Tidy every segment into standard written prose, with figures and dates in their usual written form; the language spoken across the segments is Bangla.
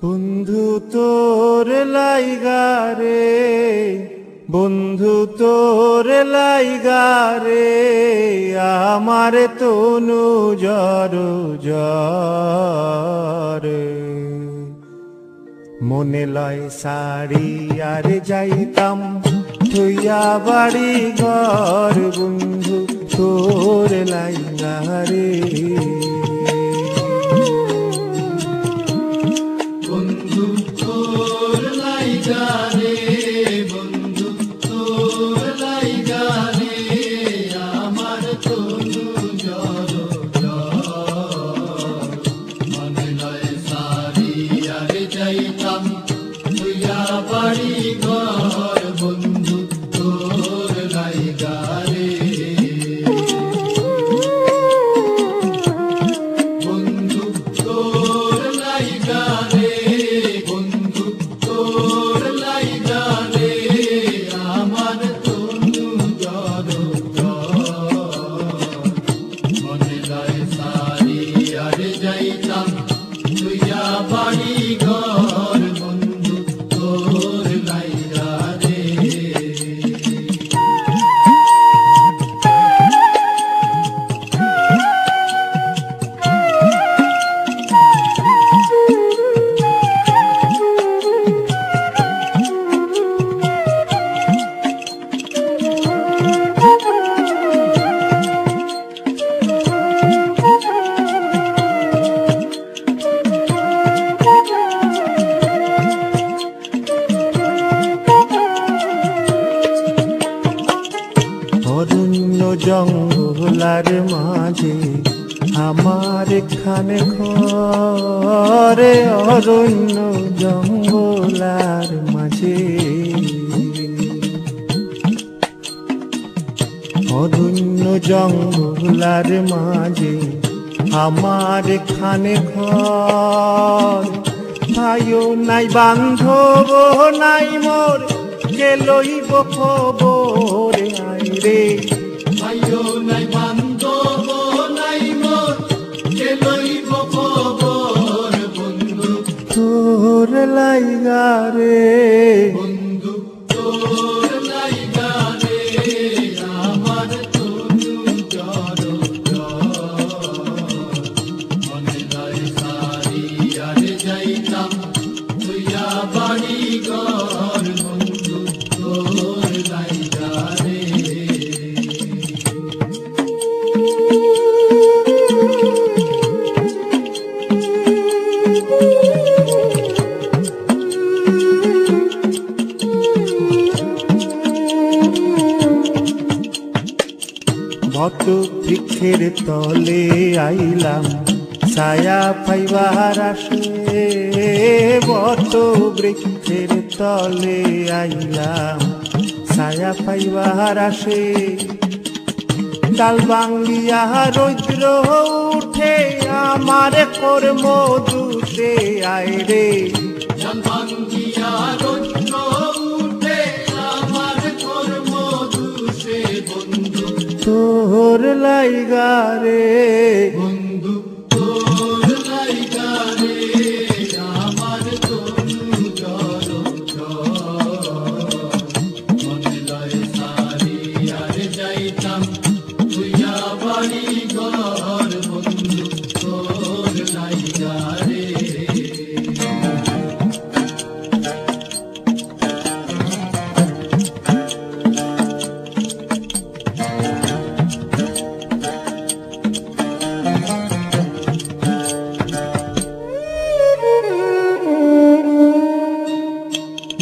বন্ধু তোর লাইগা রে, বন্ধু তোর লাইগা রে, আমার তনু জর জর। মনে লয় সারি আর যাইতাম থইয়া বাড়ি ঘর, বন্ধু তোর লাইগা রে। বন্ধু তোর লাইগা রে, বন্ধু তোর লাইগা রে, আমার তনু জর জর। মনে লয় সারি আর যাইতাম থইয়া বাড়ি ঘর, বন্ধু তোর লাইগা রে। বন্ধু তোর লাইগা রে, বন্ধু তোর লাইগা রে, আমার তনু জর জর। মনে লয় সারি আর যাইতাম থইয়া বাড়ি ঘর, বন্ধু তোর লাইগা রে। অরণ্য জঙ্গলার মাঝে আমার এখানে ঘরে, অরণ্য জঙ্গলার মাঝে, অরণ্য জঙ্গলার মাঝে আমার এখানে ঘর। ভাইও নাই বান্ধব নাই মোর, কে লইব খবর আয় রে। ভাইও নাই বান্ধব নাই মোর, কে লইব খবর, বন্ধু তোর লাইগা রে। বন্ধু তোর লাইগা রে, আমার তনু জর জর। মনে লয় সারি আর যাইতাম থইয়া বাড়ি ঘর, বন্ধু তোর লাইগা রে। বট বৃক্ষের তলে আইলাম ছায়া পাইবার আসে, বট বৃক্ষের তলে আইলাম ছায়া পাইবার আসে। ডাল ভাঙ্গিয়া রৌদ্র উঠে আমার কর্ম দুষে আয় রে। জান ভাঙ্গিয়া রৌদ্র উঠে আমার কর্ম দুষে, বন্ধু তোর লাইগা রে। বন্ধু তোর লাইগা রে, আমার তনু জর জর। মনে লয় সারি আর যাইতাম থইয়া বাড়ি ঘর, বন্ধু তোর লাইগা রে।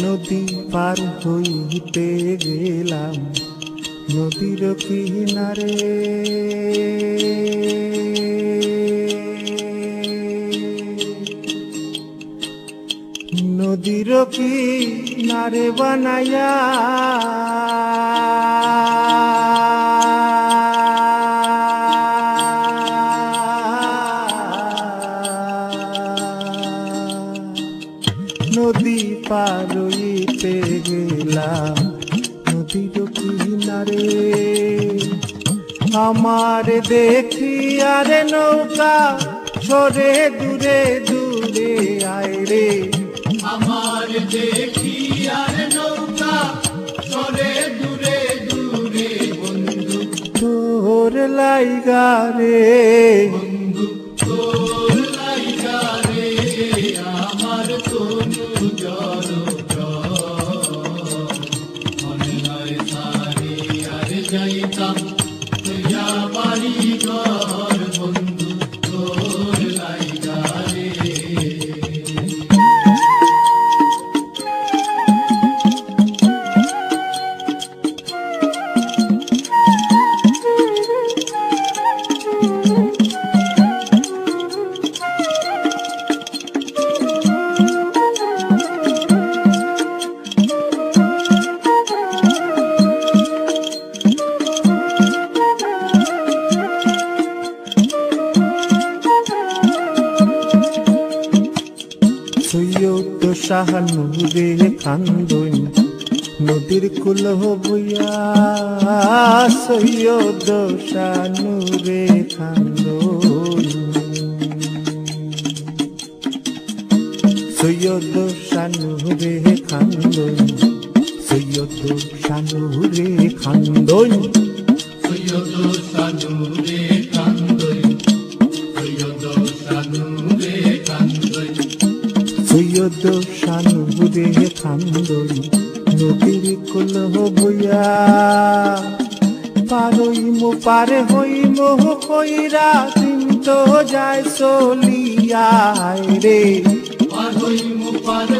নদী পার হইতে গেলাম নদীর কিনারে, নদীর কিনারে বানাইয়া নদী পার হইতে গেলাম নদীর কিনারে। আমার দেখি আরে নৌকা সরে দূরে দূরে আয় রে। লাইগা রে বন্ধু তোর লাইগা রে আমার তনু জড় মনে লয় সারি আর যাইতাম তুইয়া বাড়ি ঘর বন্ধু তোর লাইগা রে সৈয়দ শাহানুরে কান্দন নদীর কুল বইয়া সৈয়দ শাহানুরে কান্দন সৈয়দ শাহানুরে কান্দন সৈয়দ শাহানুরে কান্দন সৈয়দ শানুরে কান্দই সৈয়দ শানুরে কান্দই সৈয়দ শানুরে কান্দন নদীর কুল বইয়া পারে হইম কইরা দিন তো যায় চলিয়া রে পার হইমু পার